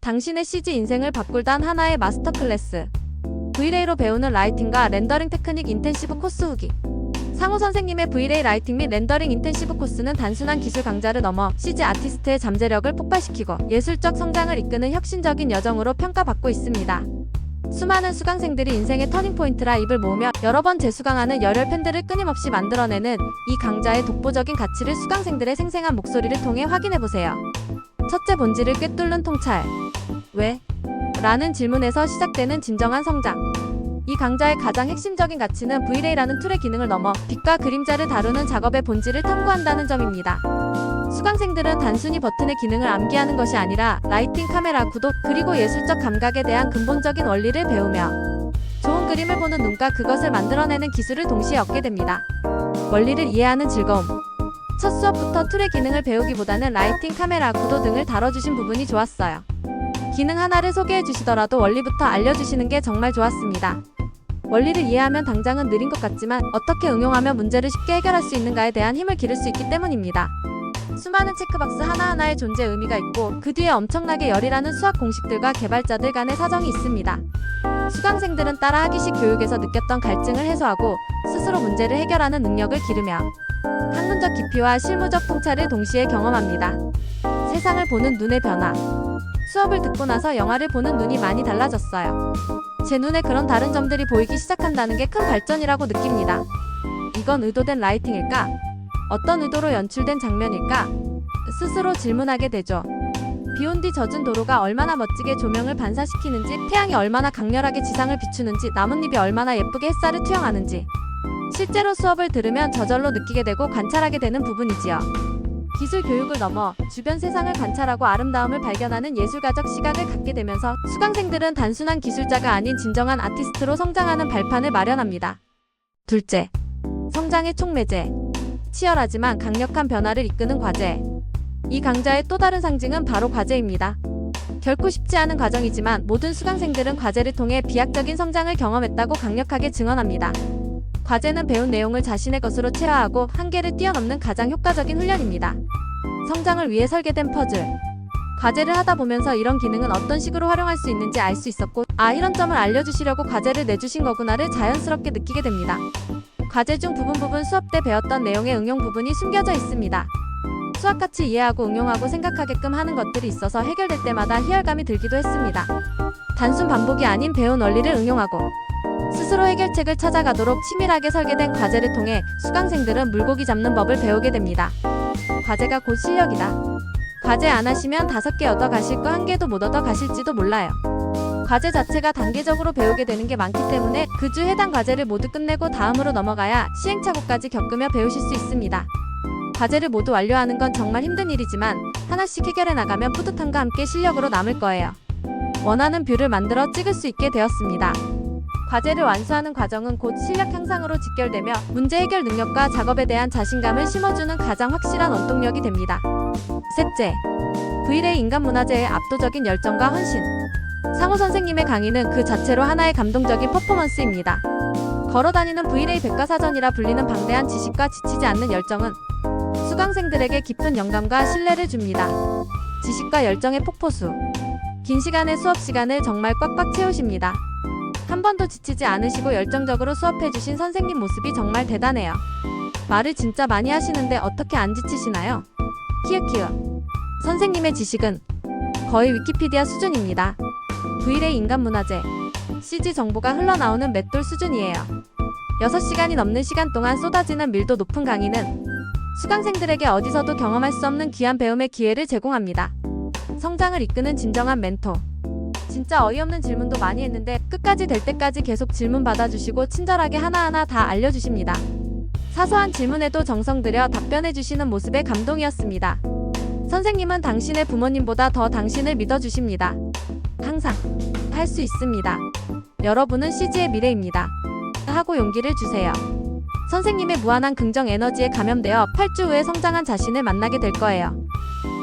당신의 CG 인생을 바꿀 단 하나의 마스터 클래스. V-Ray로 배우는 라이팅과 렌더링 테크닉 인텐시브 코스 후기. 상우 선생님의 V-Ray 라이팅 및 렌더링 인텐시브 코스는 단순한 기술 강좌를 넘어 CG 아티스트의 잠재력을 폭발시키고 예술적 성장을 이끄는 혁신적인 여정으로 평가받고 있습니다. 수많은 수강생들이 인생의 터닝포인트라 입을 모으며 여러 번 재수강하는 열혈 팬들을 끊임없이 만들어내는 이 강좌의 독보적인 가치를 수강생들의 생생한 목소리를 통해 확인해보세요. 첫째, 본질을 꿰뚫는 통찰. 왜? 라는 질문에서 시작되는 진정한 성장. 이 강좌의 가장 핵심적인 가치는 V-Ray라는 툴의 기능을 넘어 빛과 그림자를 다루는 작업의 본질을 탐구한다는 점입니다. 수강생들은 단순히 버튼의 기능을 암기하는 것이 아니라 라이팅, 카메라, 구도, 그리고 예술적 감각에 대한 근본적인 원리를 배우며 좋은 그림을 보는 눈과 그것을 만들어내는 기술을 동시에 얻게 됩니다. 원리를 이해하는 즐거움. 첫 수업부터 툴의 기능을 배우기보다는 라이팅, 카메라, 구도 등을 다뤄주신 부분이 좋았어요. 기능 하나를 소개해 주시더라도 원리부터 알려주시는 게 정말 좋았습니다. 원리를 이해하면 당장은 느린 것 같지만 어떻게 응용하면 문제를 쉽게 해결할 수 있는가에 대한 힘을 기를 수 있기 때문입니다. 수많은 체크박스 하나하나의 존재 의미가 있고 그 뒤에 엄청나게 열이라는 수학 공식들과 개발자들 간의 사정이 있습니다. 수강생들은 따라하기식 교육에서 느꼈던 갈증을 해소하고 스스로 문제를 해결하는 능력을 기르며 학문적 깊이와 실무적 통찰을 동시에 경험합니다. 세상을 보는 눈의 변화. 수업을 듣고 나서 영화를 보는 눈이 많이 달라졌어요. 제 눈에 그런 다른 점들이 보이기 시작한다는 게 큰 발전이라고 느낍니다. 이건 의도된 라이팅일까? 어떤 의도로 연출된 장면일까? 스스로 질문하게 되죠. 비온 뒤 젖은 도로가 얼마나 멋지게 조명을 반사시키는지, 태양이 얼마나 강렬하게 지상을 비추는지, 나뭇잎이 얼마나 예쁘게 햇살을 투영하는지. 실제로 수업을 들으면 저절로 느끼게 되고 관찰하게 되는 부분이지요. 기술 교육을 넘어 주변 세상을 관찰하고 아름다움을 발견하는 예술가적 시각을 갖게 되면서 수강생들은 단순한 기술자가 아닌 진정한 아티스트로 성장하는 발판을 마련합니다. 둘째, 성장의 촉매제. 치열하지만 강력한 변화를 이끄는 과제. 이 강좌의 또 다른 상징은 바로 과제입니다. 결코 쉽지 않은 과정이지만 모든 수강생들은 과제를 통해 비약적인 성장을 경험했다고 강력하게 증언합니다. 과제는 배운 내용을 자신의 것으로 체화하고 한계를 뛰어넘는 가장 효과적인 훈련입니다. 성장을 위해 설계된 퍼즐. 과제를 하다 보면서 이런 기능은 어떤 식으로 활용할 수 있는지 알 수 있었고, 이런 점을 알려주시려고 과제를 내주신 거구나를 자연스럽게 느끼게 됩니다. 과제 중 부분 수업 때 배웠던 내용의 응용 부분이 숨겨져 있습니다. 수학같이 이해하고 응용하고 생각하게끔 하는 것들이 있어서 해결될 때마다 희열감이 들기도 했습니다. 단순 반복이 아닌 배운 원리를 응용하고 스스로 해결책을 찾아가도록 치밀하게 설계된 과제를 통해 수강생들은 물고기 잡는 법을 배우게 됩니다. 과제가 곧 실력이다. 과제 안 하시면 5개 얻어 가실 거 1개도 못 얻어 가실지도 몰라요. 과제 자체가 단계적으로 배우게 되는 게 많기 때문에 그 주 해당 과제를 모두 끝내고 다음으로 넘어가야 시행착오까지 겪으며 배우실 수 있습니다. 과제를 모두 완료하는 건 정말 힘든 일이지만 하나씩 해결해 나가면 뿌듯함과 함께 실력으로 남을 거예요. 원하는 뷰를 만들어 찍을 수 있게 되었습니다. 과제를 완수하는 과정은 곧 실력 향상으로 직결되며 문제 해결 능력과 작업에 대한 자신감을 심어주는 가장 확실한 원동력이 됩니다. 셋째, V-Ray 인간문화재의 압도적인 열정과 헌신. 상우 선생님의 강의는 그 자체로 하나의 감동적인 퍼포먼스입니다. 걸어다니는 V-Ray 백과사전이라 불리는 방대한 지식과 지치지 않는 열정은 수강생들에게 깊은 영감과 신뢰를 줍니다. 지식과 열정의 폭포수. 긴 시간의 수업 시간을 정말 꽉꽉 채우십니다. 한 번도 지치지 않으시고 열정적으로 수업해주신 선생님 모습이 정말 대단해요. 말을 진짜 많이 하시는데 어떻게 안 지치시나요? 키읔키읔. 선생님의 지식은 거의 위키피디아 수준입니다. V-Ray 인간문화재. CG 정보가 흘러나오는 맷돌 수준이에요. 6시간이 넘는 시간 동안 쏟아지는 밀도 높은 강의는 수강생들에게 어디서도 경험할 수 없는 귀한 배움의 기회를 제공합니다. 성장을 이끄는 진정한 멘토. 진짜 어이없는 질문도 많이 했는데 끝까지 될 때까지 계속 질문 받아주시고 친절하게 하나하나 다 알려주십니다. 사소한 질문에도 정성 들여 답변해주시는 모습에 감동이었습니다. 선생님은 당신의 부모님보다 더 당신을 믿어주십니다. 항상 할 수 있습니다. 여러분은 CG의 미래입니다. 하고 용기를 주세요. 선생님의 무한한 긍정 에너지에 감염되어 8주 후에 성장한 자신을 만나게 될 거예요.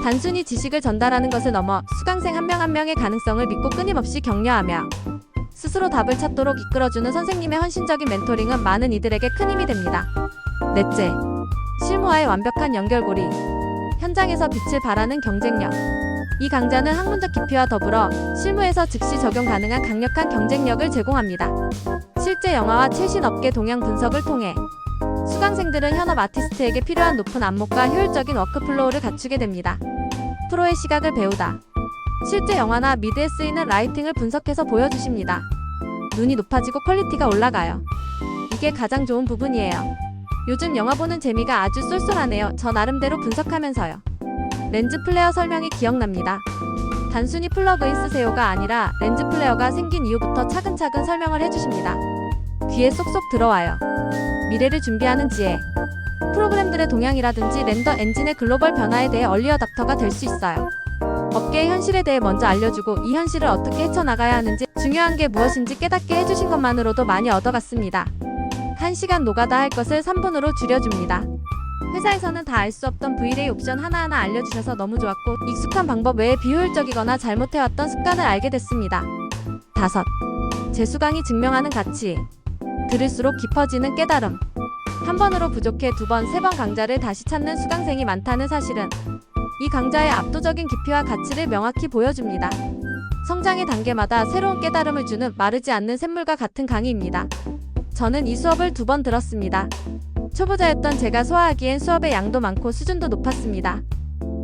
단순히 지식을 전달하는 것을 넘어 수강생 한 명 한 명의 가능성을 믿고 끊임없이 격려하며 스스로 답을 찾도록 이끌어주는 선생님의 헌신적인 멘토링은 많은 이들에게 큰 힘이 됩니다. 넷째, 실무와의 완벽한 연결고리. 현장에서 빛을 발하는 경쟁력. 이 강좌는 학문적 깊이와 더불어 실무에서 즉시 적용 가능한 강력한 경쟁력을 제공합니다. 실제 영화와 최신 업계 동향 분석을 통해 수강생들은 현업 아티스트에게 필요한 높은 안목과 효율적인 워크플로우를 갖추게 됩니다. 프로의 시각을 배우다. 실제 영화나 미드에 쓰이는 라이팅을 분석해서 보여주십니다. 눈이 높아지고 퀄리티가 올라가요. 이게 가장 좋은 부분이에요. 요즘 영화 보는 재미가 아주 쏠쏠하네요. 저 나름대로 분석하면서요. 렌즈 플레어 설명이 기억납니다. 단순히 플러그인 쓰세요가 아니라 렌즈 플레어가 생긴 이후부터 차근차근 설명을 해주십니다. 귀에 쏙쏙 들어와요. 미래를 준비하는 지혜. 프로그램들의 동향이라든지 렌더 엔진의 글로벌 변화에 대해 얼리어답터가 될 수 있어요. 업계의 현실에 대해 먼저 알려주고 이 현실을 어떻게 헤쳐나가야 하는지, 중요한 게 무엇인지 깨닫게 해주신 것만으로도 많이 얻어갔습니다. 1시간 노가다 할 것을 3분으로 줄여줍니다. 회사에서는 다 알 수 없던 Vray 옵션 하나하나 알려주셔서 너무 좋았고, 익숙한 방법 외에 비효율적이거나 잘못해왔던 습관을 알게 됐습니다. 5. 제 수강이 증명하는 가치. 들을수록 깊어지는 깨달음. 한 번으로 부족해 2번, 3번 강좌를 다시 찾는 수강생이 많다는 사실은 이 강좌의 압도적인 깊이와 가치를 명확히 보여줍니다. 성장의 단계마다 새로운 깨달음을 주는 마르지 않는 샘물과 같은 강의입니다. 저는 이 수업을 2번 들었습니다. 초보자였던 제가 소화하기엔 수업의 양도 많고 수준도 높았습니다.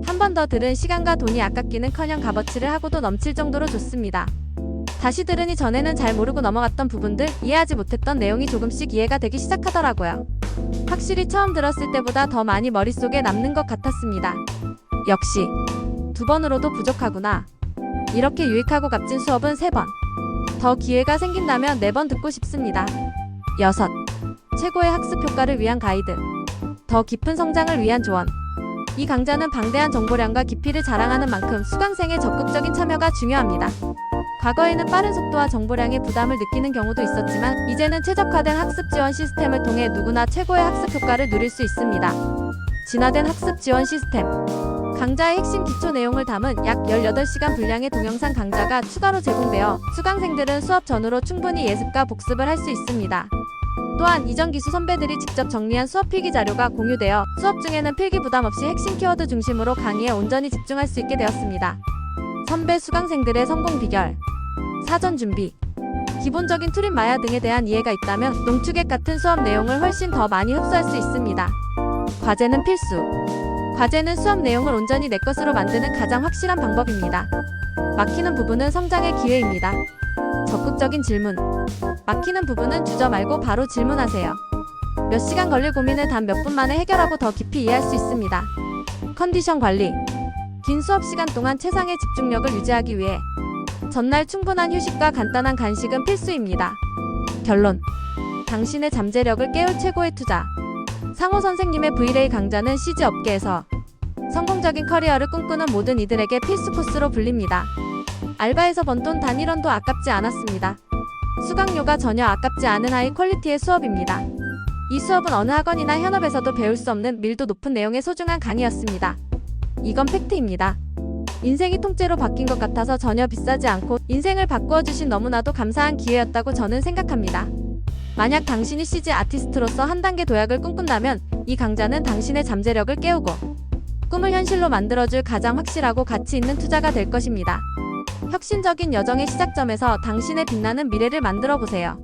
한 번 더 들은 시간과 돈이 아깝기는커녕 값어치를 하고도 넘칠 정도로 좋습니다. 다시 들으니 전에는 잘 모르고 넘어갔던 부분들, 이해하지 못했던 내용이 조금씩 이해가 되기 시작하더라고요. 확실히 처음 들었을 때보다 더 많이 머릿속에 남는 것 같았습니다. 역시 2번으로도 부족하구나. 이렇게 유익하고 값진 수업은 3번. 더 기회가 생긴다면 4번 듣고 싶습니다. 6. 최고의 학습 효과를 위한 가이드. 더 깊은 성장을 위한 조언. 이 강좌는 방대한 정보량과 깊이를 자랑하는 만큼 수강생의 적극적인 참여가 중요합니다. 과거에는 빠른 속도와 정보량에 부담을 느끼는 경우도 있었지만, 이제는 최적화된 학습 지원 시스템을 통해 누구나 최고의 학습 효과를 누릴 수 있습니다. 진화된 학습 지원 시스템. 강좌의 핵심 기초 내용을 담은 약 18시간 분량의 동영상 강좌가 추가로 제공되어 수강생들은 수업 전후로 충분히 예습과 복습을 할 수 있습니다. 또한 이전 기수 선배들이 직접 정리한 수업 필기 자료가 공유되어 수업 중에는 필기 부담 없이 핵심 키워드 중심으로 강의에 온전히 집중할 수 있게 되었습니다. 선배 수강생들의 성공 비결. 사전 준비. 기본적인 툴인 마야 등에 대한 이해가 있다면 농축액 같은 수업 내용을 훨씬 더 많이 흡수할 수 있습니다. 과제는 필수. 과제는 수업 내용을 온전히 내 것으로 만드는 가장 확실한 방법입니다. 막히는 부분은 성장의 기회입니다. 적극적인 질문. 막히는 부분은 주저 말고 바로 질문하세요. 몇 시간 걸릴 고민을 단 몇 분 만에 해결하고 더 깊이 이해할 수 있습니다. 컨디션 관리. 긴 수업 시간 동안 최상의 집중력을 유지하기 위해 전날 충분한 휴식과 간단한 간식은 필수입니다. 결론. 당신의 잠재력을 깨울 최고의 투자. 상호 선생님의 Vray 강좌는 CG 업계에서 성공적인 커리어를 꿈꾸는 모든 이들에게 필수 코스로 불립니다. 알바에서 번 돈 단 1원도 아깝지 않았습니다. 수강료가 전혀 아깝지 않은 하이 퀄리티의 수업입니다. 이 수업은 어느 학원이나 현업에서도 배울 수 없는 밀도 높은 내용의 소중한 강의였습니다. 이건 팩트입니다. 인생이 통째로 바뀐 것 같아서 전혀 비싸지 않고 인생을 바꾸어 주신 너무나도 감사한 기회였다고 저는 생각합니다. 만약 당신이 CG 아티스트로서 한 단계 도약을 꿈꾼다면 이 강좌는 당신의 잠재력을 깨우고 꿈을 현실로 만들어줄 가장 확실하고 가치 있는 투자가 될 것입니다. 혁신적인 여정의 시작점에서 당신의 빛나는 미래를 만들어 보세요.